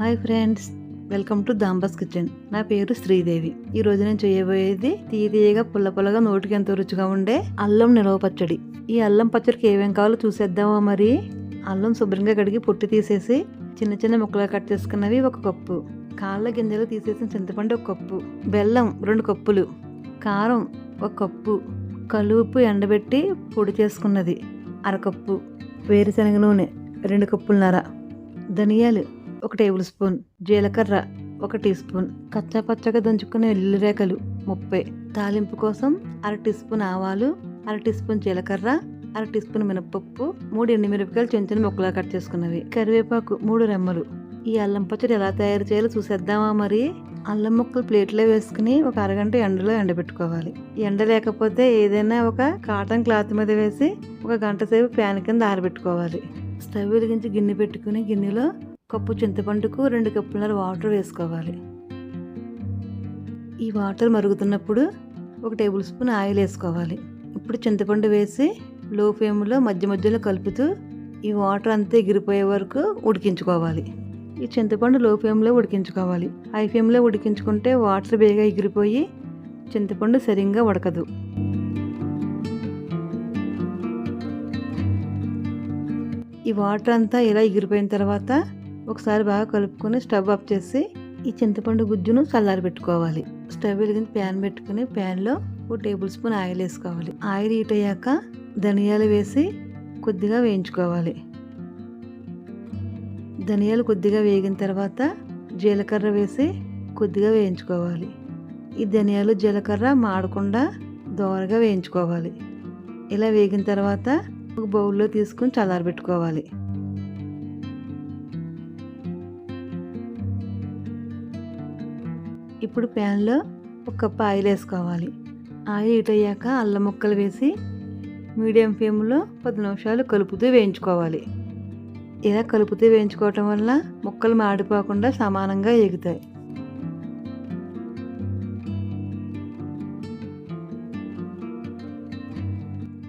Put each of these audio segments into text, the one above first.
Hi friends, welcome to దాంబాస్ kitchen. నా పేరు శ్రీదేవి. ఈ రోజు నేను చేయబోయేది తీయగా పుల్లగా నోటికి ఎంతో రుచిగా ఉండే అల్లం నిలవ పచ్చడి. ఈ అల్లం పచ్చడికి ఏమేం కావాలో చూసేద్దామా మరి. అల్లం శుభ్రంగా కడిగి పొట్టు తీసేసి చిన్న ముక్కలుగా కట్ చేసుకున్నవి 1 కప్పు, కాళ్ళ గింజలు తీసేసిన చింతపండు 1 కప్పు, బెల్లం 2 కప్పులు, కారం 1 కప్పు, కలుపు ఎండబెట్టి పొడి చేసుకున్నది 1/2 కప్పు, వేరుశనగ నూనె 2 కప్పులన్నర, ధనియాలు 1 టేబుల్ స్పూన్, జీలకర్ర 1 టీ స్పూన్, కచ్చా పచ్చగా దంచుకునే వెల్లుల్లి రేఖలు 30, తాలింపు కోసం 1/2 టీ స్పూన్ ఆవాలు, 1/2 టీ స్పూన్ జీలకర్ర, 1/2 టీ స్పూన్ మినపప్పు, 3 ఎండుమిరపకాయలు చిన్న ముక్కలుగా కట్ చేసుకున్నవి, కరివేపాకు 3 రెమ్మలు. ఈ అల్లం పచ్చడి ఎలా తయారు చేయాలో చూసేద్దామా మరి. అల్లం ముక్కలు ప్లేట్లో వేసుకుని 1 అరగంట ఎండలో ఎండబెట్టుకోవాలి. ఎండ లేకపోతే ఏదైనా ఒక కాటన్ క్లాత్ మీద వేసి 1 గంట సేపు ఫ్యాన్ కింద ఆరబెట్టుకోవాలి. స్టవ్ వెలిగించి గిన్నె పెట్టుకుని గిన్నెలో కప్పు చింతపండుకు 2 కప్పుల వాటర్ వేసుకోవాలి. ఈ వాటర్ మరుగుతున్నప్పుడు 1 టేబుల్ స్పూన్ ఆయిల్ వేసుకోవాలి. ఇప్పుడు చింతపండు వేసి లో ఫ్లేమ్లో మధ్యలో కలుపుతూ ఈ వాటర్ అంతా ఎగిరిపోయే వరకు ఉడికించుకోవాలి. ఈ చింతపండు లో ఫ్లేమ్లో ఉడికించుకోవాలి. హై ఫ్లేమ్లో ఉడికించుకుంటే వాటర్ బేగా ఎగిరిపోయి చింతపండు సరిగ్గా ఉడకదు. ఈ వాటర్ అంతా ఇలా ఎగిరిపోయిన తర్వాత ఒకసారి బాగా కలుపుకొని స్టవ్ ఆఫ్ చేసి ఈ చింతపండు గుజ్జును చల్లారి పెట్టుకోవాలి. స్టవ్ వెలిగించి ప్యాన్ పెట్టుకుని ప్యాన్లో 1 టేబుల్ స్పూన్ ఆయిల్ వేసుకోవాలి. ఆయిల్ హీట్ అయ్యాక ధనియాలు వేసి కొద్దిగా వేయించుకోవాలి. ధనియాలు కొద్దిగా వేగిన తర్వాత జీలకర్ర వేసి కొద్దిగా వేయించుకోవాలి. ఈ ధనియాలు జీలకర్ర మాడకుండా దోరగా వేయించుకోవాలి. ఇలా వేగిన తర్వాత ఒక బౌల్లో తీసుకుని చల్లారబెట్టుకోవాలి. ఇప్పుడు ప్యాన్లో 1 కప్పు ఆయిల్ వేసుకోవాలి. ఆయిల్ హీట్ అయ్యాక అల్లం ముక్కలు వేసి మీడియం ఫ్లేమ్లో 10 నిమిషాలు కలుపుతూ వేయించుకోవాలి. ఇలా కలుపుతూ వేయించుకోవటం వల్ల ముక్కలు మాడిపోకుండా సమానంగా ఎగుతాయి.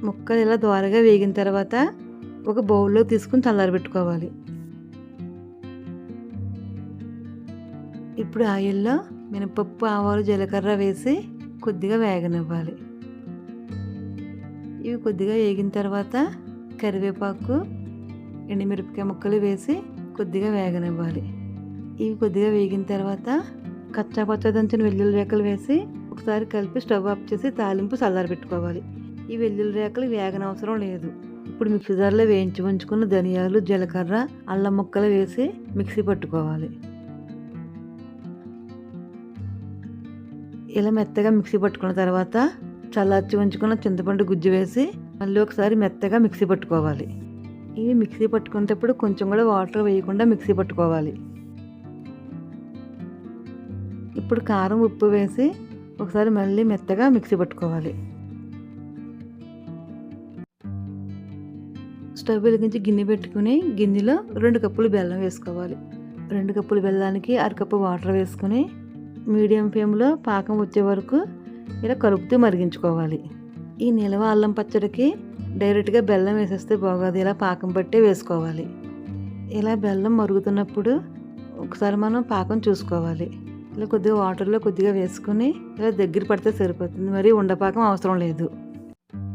ముక్కలు ఇలా దోరగా వేగిన తర్వాత ఒక బౌల్లో తీసుకుని చల్లారబెట్టుకోవాలి. ఇప్పుడు ఆయిల్లో మినపప్పు, ఆవాలు, జీలకర్ర వేసి కొద్దిగా వేగనివ్వాలి. ఇవి కొద్దిగా వేగిన తర్వాత కరివేపాకు, ఎండుమిరపకాయ ముక్కలు వేసి కొద్దిగా వేగనివ్వాలి. ఇవి కొద్దిగా వేగిన తర్వాత కచ్చా పచ్చా దంచిన వెల్లుల్లి రేఖలు వేసి ఒకసారి కలిపి స్టవ్ ఆఫ్ చేసి తాలింపు చల్లారబెట్టుకోవాలి. ఈ వెల్లుల్లి రేఖలు వేగనవసరం లేదు. ఇప్పుడు మిక్సీ జార్లో వేయించి ఉంచుకున్న ధనియాలు, జీలకర్ర, అల్లం ముక్కలు వేసి మిక్సీ పట్టుకోవాలి. ఇలా మెత్తగా మిక్సీ పట్టుకున్న తర్వాత చల్లార్చి ఉంచుకున్న చింతపండు గుజ్జు వేసి మళ్ళీ ఒకసారి మెత్తగా మిక్సీ పట్టుకోవాలి. ఇవి మిక్సీ పట్టుకునేటప్పుడు కొంచెం కూడా వాటర్ వేయకుండా మిక్సీ పట్టుకోవాలి. ఇప్పుడు కారం, ఉప్పు వేసి ఒకసారి మళ్ళీ మెత్తగా మిక్సీ పట్టుకోవాలి. స్టవ్ వెలిగించి గిన్నె పెట్టుకుని గిన్నెలో 2 కప్పులు బెల్లం వేసుకోవాలి. 2 కప్పుల బెల్లానికి 1/2 కప్పు వాటర్ వేసుకుని మీడియం ఫ్లేమ్లో పాకం వచ్చే వరకు ఇలా కలుపుతూ మరిగించుకోవాలి. ఈ నిలవ అల్లం పచ్చడికి డైరెక్ట్గా బెల్లం వేసేస్తే బాగోదు, ఇలా పాకం పట్టే వేసుకోవాలి. ఇలా బెల్లం మరుగుతున్నప్పుడు ఒకసారి మనం పాకం చూసుకోవాలి. ఇలా కొద్దిగా వాటర్లో కొద్దిగా వేసుకుని ఇలా దగ్గర పడితే సరిపోతుంది, మరి ఉండపాకం అవసరం లేదు.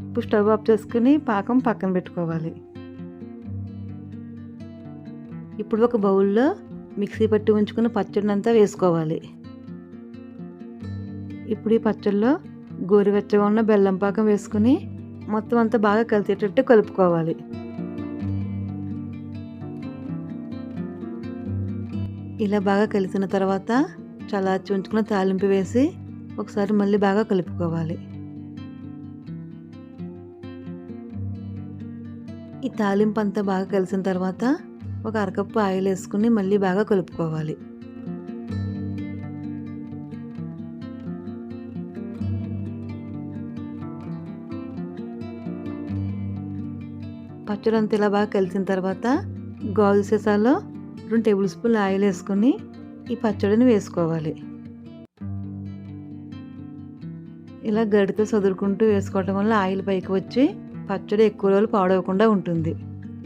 ఇప్పుడు స్టవ్ ఆఫ్ చేసుకుని పాకం పక్కన పెట్టుకోవాలి. ఇప్పుడు ఒక బౌల్లో మిక్సీ పట్టి ఉంచుకుని పచ్చడిని అంతా వేసుకోవాలి. ఇప్పుడు ఈ పచ్చడిలో గోరువెచ్చగా ఉన్న బెల్లం పాకం వేసుకుని మొత్తం అంతా బాగా కలిసేటట్టు కలుపుకోవాలి. ఇలా బాగా కలిసిన తర్వాత చల్లార్చి ఉంచుకున్న తాలింపు వేసి ఒకసారి మళ్ళీ బాగా కలుపుకోవాలి. ఈ తాలింపు అంతా బాగా కలిసిన తర్వాత ఒక 1/2 కప్పు ఆయిల్ వేసుకుని మళ్ళీ బాగా కలుపుకోవాలి. పచ్చడి అంతా ఇలా బాగా కలిసిన తర్వాత గాజు సీసాలో 2 టేబుల్ స్పూన్లు ఆయిల్ వేసుకొని ఈ పచ్చడిని వేసుకోవాలి. ఇలా గడితో సదురుకుంటూ వేసుకోవటం వల్ల ఆయిల్ పైకి వచ్చి పచ్చడి ఎక్కువ రోజులు పాడవకుండా ఉంటుంది.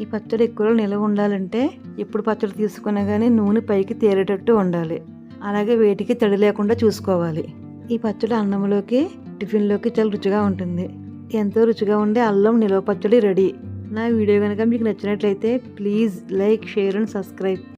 ఈ పచ్చడి ఎక్కువలో నిల్వ ఉండాలంటే ఎప్పుడు పచ్చడి తీసుకున్నా కానీ నూనె పైకి తేలేటట్టు ఉండాలి. అలాగే వేటికి తడి లేకుండా చూసుకోవాలి. ఈ పచ్చడి అన్నంలోకి, టిఫిన్లోకి చాలా రుచిగా ఉంటుంది. ఎంతో రుచిగా ఉండే అల్లం నిల్వ పచ్చడి రెడీ. నా వీడియో కనుక మీకు నచ్చినట్లయితే please like, share and subscribe.